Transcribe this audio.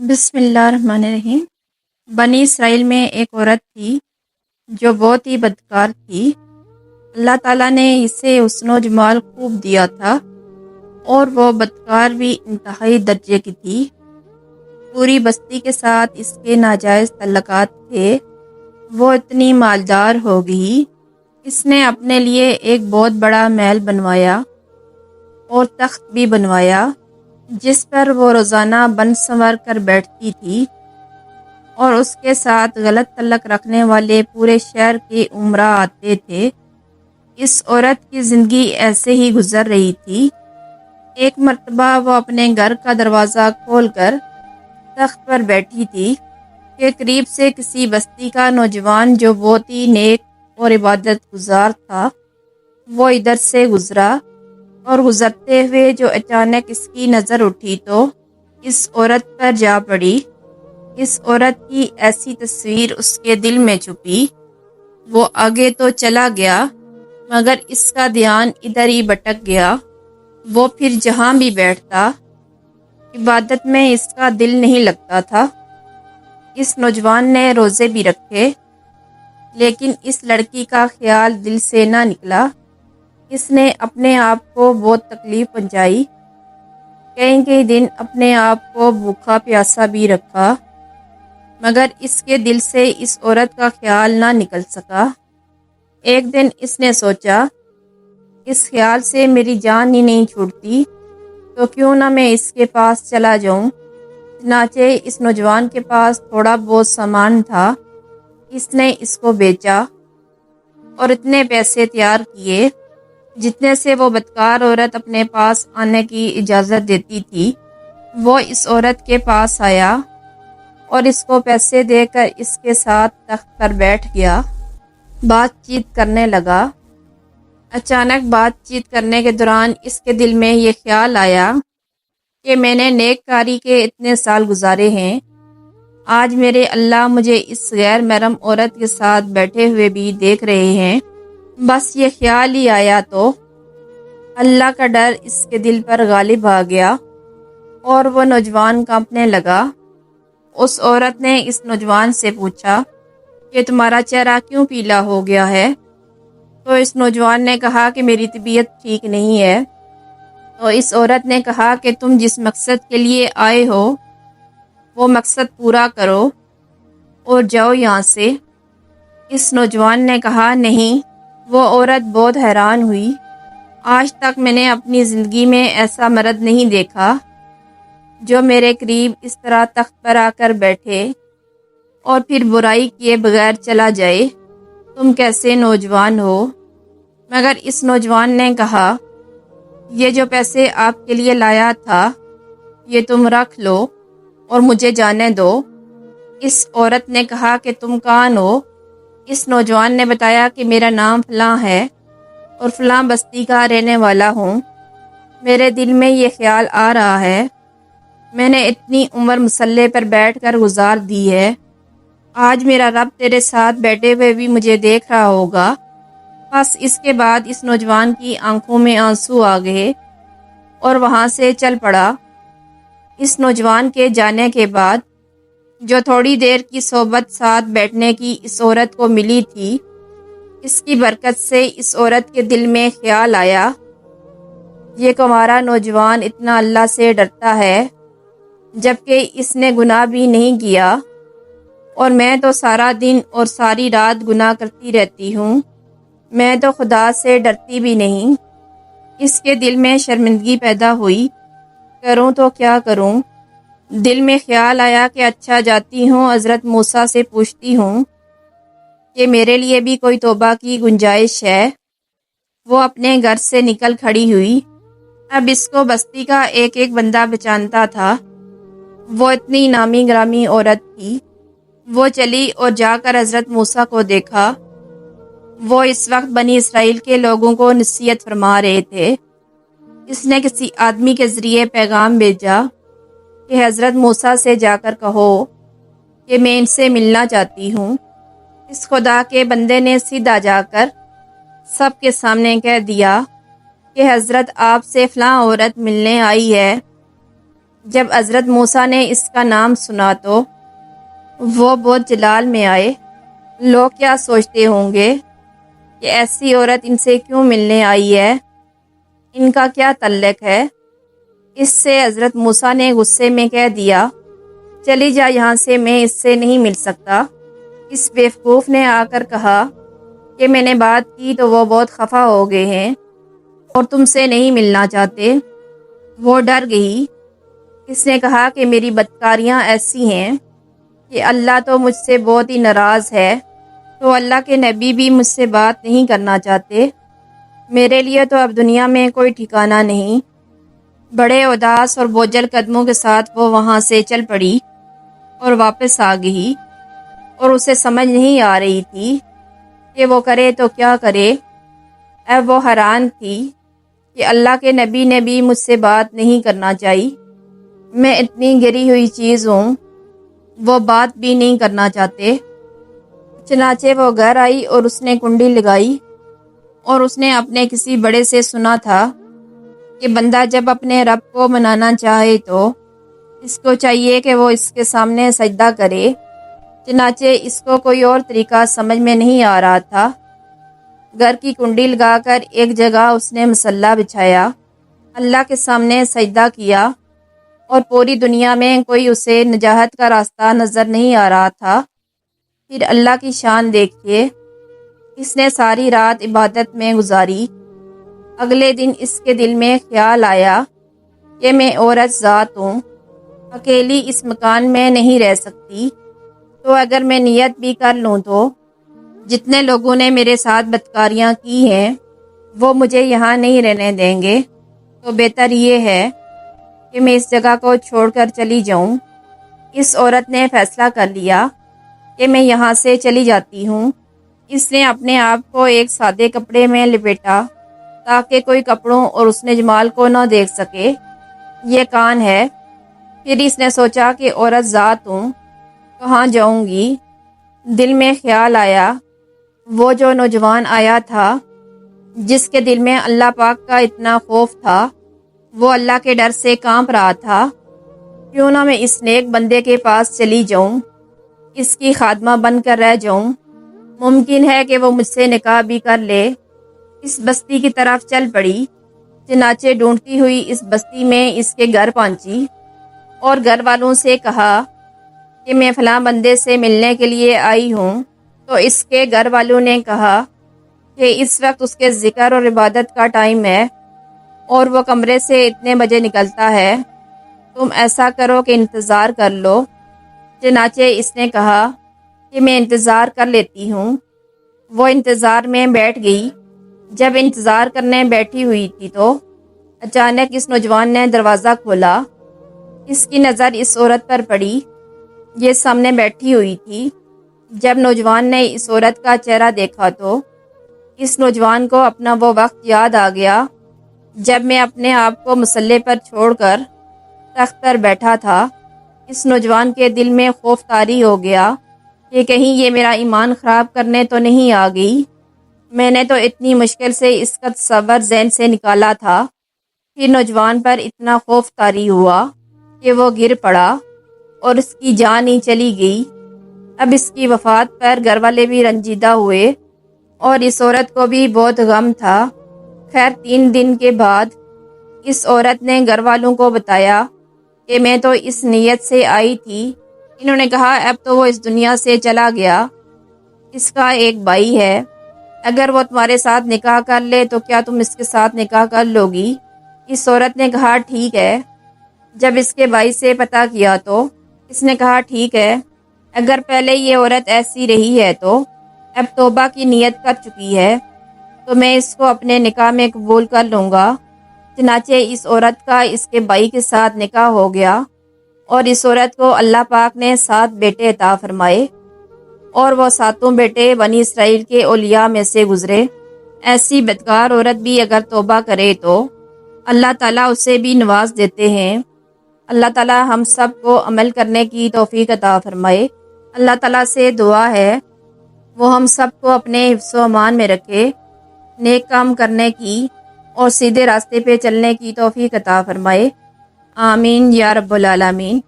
بسم اللہ الرحمن الرحیم۔ بنی اسرائیل میں ایک عورت تھی جو بہت ہی بدکار تھی۔ اللہ تعالیٰ نے اسے حسن و جمال خوب دیا تھا اور وہ بدکار بھی انتہائی درجے کی تھی۔ پوری بستی کے ساتھ اس کے ناجائز تعلقات تھے۔ وہ اتنی مالدار ہو گئی، اس نے اپنے لیے ایک بہت بڑا محل بنوایا اور تخت بھی بنوایا جس پر وہ روزانہ بن سنور کر بیٹھتی تھی، اور اس کے ساتھ غلط تعلق رکھنے والے پورے شہر کے امراء آتے تھے۔ اس عورت کی زندگی ایسے ہی گزر رہی تھی۔ ایک مرتبہ وہ اپنے گھر کا دروازہ کھول کر تخت پر بیٹھی تھی کہ قریب سے کسی بستی کا نوجوان جو بہت ہی نیک اور عبادت گزار تھا، وہ ادھر سے گزرا، اور گزرتے ہوئے جو اچانک اس کی نظر اٹھی تو اس عورت پر جا پڑی۔ اس عورت کی ایسی تصویر اس کے دل میں چھپی۔ وہ آگے تو چلا گیا مگر اس کا دھیان ادھر ہی بھٹک گیا۔ وہ پھر جہاں بھی بیٹھتا، عبادت میں اس کا دل نہیں لگتا تھا۔ اس نوجوان نے روزے بھی رکھے لیکن اس لڑکی کا خیال دل سے نہ نکلا۔ اس نے اپنے آپ کو بہت تکلیف پہنچائی، کئی دن اپنے آپ کو بھوکا پیاسا بھی رکھا مگر اس کے دل سے اس عورت کا خیال نہ نکل سکا۔ ایک دن اس نے سوچا، اس خیال سے میری جان ہی نہیں چھوٹتی تو کیوں نہ میں اس کے پاس چلا جاؤں۔ چنانچہ اس نوجوان کے پاس تھوڑا بہت سامان تھا، اس نے اس کو بیچا اور اتنے پیسے تیار کیے جتنے سے وہ بدکار عورت اپنے پاس آنے کی اجازت دیتی تھی۔ وہ اس عورت کے پاس آیا اور اس کو پیسے دے کر اس کے ساتھ تخت پر بیٹھ گیا، بات چیت کرنے لگا۔ اچانک بات چیت کرنے کے دوران اس کے دل میں یہ خیال آیا کہ میں نے نیک کاری کے اتنے سال گزارے ہیں، آج میرے اللہ مجھے اس غیر محرم عورت کے ساتھ بیٹھے ہوئے بھی دیکھ رہے ہیں۔ بس یہ خیال ہی آیا تو اللہ کا ڈر اس کے دل پر غالب آ گیا اور وہ نوجوان کانپنے لگا۔ اس عورت نے اس نوجوان سے پوچھا کہ تمہارا چہرہ کیوں پیلا ہو گیا ہے؟ تو اس نوجوان نے کہا کہ میری طبیعت ٹھیک نہیں ہے۔ تو اس عورت نے کہا کہ تم جس مقصد کے لیے آئے ہو وہ مقصد پورا کرو اور جاؤ یہاں سے۔ اس نوجوان نے کہا نہیں۔ وہ عورت بہت حیران ہوئی، آج تک میں نے اپنی زندگی میں ایسا مرد نہیں دیکھا جو میرے قریب اس طرح تخت پر آ کر بیٹھے اور پھر برائی کیے بغیر چلا جائے۔ تم کیسے نوجوان ہو؟ مگر اس نوجوان نے کہا، یہ جو پیسے آپ کے لیے لایا تھا یہ تم رکھ لو اور مجھے جانے دو۔ اس عورت نے کہا کہ تم کون ہو؟ اس نوجوان نے بتایا کہ میرا نام فلاں ہے اور فلاں بستی کا رہنے والا ہوں۔ میرے دل میں یہ خیال آ رہا ہے، میں نے اتنی عمر مسلح پر بیٹھ کر گزار دی ہے، آج میرا رب تیرے ساتھ بیٹھے ہوئے بھی مجھے دیکھ رہا ہوگا۔ بس اس کے بعد اس نوجوان کی آنکھوں میں آنسو آ گئے اور وہاں سے چل پڑا۔ اس نوجوان کے جانے کے بعد جو تھوڑی دیر کی صحبت ساتھ بیٹھنے کی اس عورت کو ملی تھی، اس کی برکت سے اس عورت کے دل میں خیال آیا، یہ کمارا نوجوان اتنا اللہ سے ڈرتا ہے جبکہ اس نے گناہ بھی نہیں کیا، اور میں تو سارا دن اور ساری رات گناہ کرتی رہتی ہوں، میں تو خدا سے ڈرتی بھی نہیں۔ اس کے دل میں شرمندگی پیدا ہوئی، کروں تو کیا کروں؟ دل میں خیال آیا کہ اچھا جاتی ہوں حضرت موسیٰ سے پوچھتی ہوں کہ میرے لیے بھی کوئی توبہ کی گنجائش ہے۔ وہ اپنے گھر سے نکل کھڑی ہوئی۔ اب اس کو بستی کا ایک بندہ پہچانتا تھا، وہ اتنی نامی گرامی عورت تھی۔ وہ چلی اور جا کر حضرت موسیٰ کو دیکھا۔ وہ اس وقت بنی اسرائیل کے لوگوں کو نصیحت فرما رہے تھے۔ اس نے کسی آدمی کے ذریعے پیغام بھیجا کہ حضرت موسیٰ سے جا کر کہو کہ میں ان سے ملنا چاہتی ہوں۔ اس خدا کے بندے نے سیدھا جا کر سب کے سامنے کہہ دیا کہ حضرت آپ سے فلاں عورت ملنے آئی ہے۔ جب حضرت موسیٰ نے اس کا نام سنا تو وہ بہت جلال میں آئے۔ لوگ کیا سوچتے ہوں گے کہ ایسی عورت ان سے کیوں ملنے آئی ہے، ان کا کیا تعلق ہے؟ اس سے حضرت موسیٰ نے غصے میں کہہ دیا، چلی جا یہاں سے، میں اس سے نہیں مل سکتا۔ اس بیوقوف نے آ کر کہا کہ میں نے بات کی تو وہ بہت خفا ہو گئے ہیں اور تم سے نہیں ملنا چاہتے۔ وہ ڈر گئی۔ اس نے کہا کہ میری بدکاریاں ایسی ہیں کہ اللہ تو مجھ سے بہت ہی ناراض ہے، تو اللہ کے نبی بھی مجھ سے بات نہیں کرنا چاہتے۔ میرے لیے تو اب دنیا میں کوئی ٹھکانہ نہیں۔ بڑے اداس اور بوجھل قدموں کے ساتھ وہ وہاں سے چل پڑی اور واپس آ گئی، اور اسے سمجھ نہیں آ رہی تھی کہ وہ کرے تو کیا کرے۔ اب وہ حیران تھی کہ اللہ کے نبی نے بھی مجھ سے بات نہیں کرنا چاہی۔ میں اتنی گری ہوئی چیز ہوں، وہ بات بھی نہیں کرنا چاہتے۔ چنانچہ وہ گھر آئی اور اس نے کنڈی لگائی، اور اس نے اپنے کسی بڑے سے سنا تھا کہ بندہ جب اپنے رب کو منانا چاہے تو اس کو چاہیے کہ وہ اس کے سامنے سجدہ کرے۔ چنانچہ اس کو کوئی اور طریقہ سمجھ میں نہیں آ رہا تھا۔ گھر کی کنڈی لگا کر ایک جگہ اس نے مصلی بچھایا، اللہ کے سامنے سجدہ کیا، اور پوری دنیا میں کوئی اسے نجات کا راستہ نظر نہیں آ رہا تھا۔ پھر اللہ کی شان دیکھیے، اس نے ساری رات عبادت میں گزاری۔ اگلے دن اس کے دل میں خیال آیا کہ میں عورت ذات ہوں، اکیلی اس مکان میں نہیں رہ سکتی، تو اگر میں نیت بھی کر لوں تو جتنے لوگوں نے میرے ساتھ بدکاریاں کی ہیں وہ مجھے یہاں نہیں رہنے دیں گے، تو بہتر یہ ہے کہ میں اس جگہ کو چھوڑ کر چلی جاؤں۔ اس عورت نے فیصلہ کر لیا کہ میں یہاں سے چلی جاتی ہوں۔ اس نے اپنے آپ کو ایک سادے کپڑے میں لپیٹا تاکہ کوئی کپڑوں اور اس نے جمال کو نہ دیکھ سکے۔ یہ کان ہے۔ پھر اس نے سوچا کہ عورت ذات ہوں، کہاں جاؤں گی؟ دل میں خیال آیا، وہ جو نوجوان آیا تھا جس کے دل میں اللہ پاک کا اتنا خوف تھا، وہ اللہ کے ڈر سے کانپ رہا تھا۔ کیوں نہ میں اس نیک بندے کے پاس چلی جاؤں، اس کی خادمہ بن کر رہ جاؤں، ممکن ہے کہ وہ مجھ سے نکاح بھی کر لے۔ اس بستی کی طرف چل پڑی۔ چنانچہ ڈھونڈتی ہوئی اس بستی میں اس کے گھر پہنچی اور گھر والوں سے کہا کہ میں فلاں بندے سے ملنے کے لیے آئی ہوں۔ تو اس کے گھر والوں نے کہا کہ اس وقت اس کے ذکر اور عبادت کا ٹائم ہے اور وہ کمرے سے اتنے بجے نکلتا ہے، تم ایسا کرو کہ انتظار کر لو۔ چنانچہ اس نے کہا کہ میں انتظار کر لیتی ہوں۔ وہ انتظار میں بیٹھ گئی۔ جب انتظار کرنے بیٹھی ہوئی تھی تو اچانک اس نوجوان نے دروازہ کھولا۔ اس کی نظر اس عورت پر پڑی، یہ سامنے بیٹھی ہوئی تھی۔ جب نوجوان نے اس عورت کا چہرہ دیکھا تو اس نوجوان کو اپنا وہ وقت یاد آ گیا جب میں اپنے آپ کو مصلی پر چھوڑ کر تخت پر بیٹھا تھا۔ اس نوجوان کے دل میں خوف طاری ہو گیا کہ کہیں یہ میرا ایمان خراب کرنے تو نہیں آ گئی۔ میں نے تو اتنی مشکل سے اس کا تصور ذہن سے نکالا تھا۔ پھر نوجوان پر اتنا خوف طاری ہوا کہ وہ گر پڑا اور اس کی جان ہی چلی گئی۔ اب اس کی وفات پر گھر والے بھی رنجیدہ ہوئے اور اس عورت کو بھی بہت غم تھا۔ خیر 3 دن کے بعد اس عورت نے گھر والوں کو بتایا کہ میں تو اس نیت سے آئی تھی۔ انہوں نے کہا اب تو وہ اس دنیا سے چلا گیا، اس کا ایک بھائی ہے، اگر وہ تمہارے ساتھ نکاح کر لے تو کیا تم اس کے ساتھ نکاح کر لو گی؟ اس عورت نے کہا ٹھیک ہے۔ جب اس کے بھائی سے پتہ کیا تو اس نے کہا ٹھیک ہے، اگر پہلے یہ عورت ایسی رہی ہے تو اب توبہ کی نیت کر چکی ہے تو میں اس کو اپنے نکاح میں قبول کر لوں گا۔ چنانچہ اس عورت کا اس کے بھائی کے ساتھ نکاح ہو گیا اور اس عورت کو اللہ پاک نے 7 بیٹے عطا فرمائے اور وہ 7 بیٹے بنی اسرائیل کے اولیاء میں سے گزرے۔ ایسی بدکار عورت بھی اگر توبہ کرے تو اللہ تعالیٰ اسے بھی نواز دیتے ہیں۔ اللہ تعالیٰ ہم سب کو عمل کرنے کی توفیق عطا فرمائے۔ اللہ تعالیٰ سے دعا ہے وہ ہم سب کو اپنے حفظ و امان میں رکھے، نیک کام کرنے کی اور سیدھے راستے پہ چلنے کی توفیق عطا فرمائے۔ آمین یا رب العالمین۔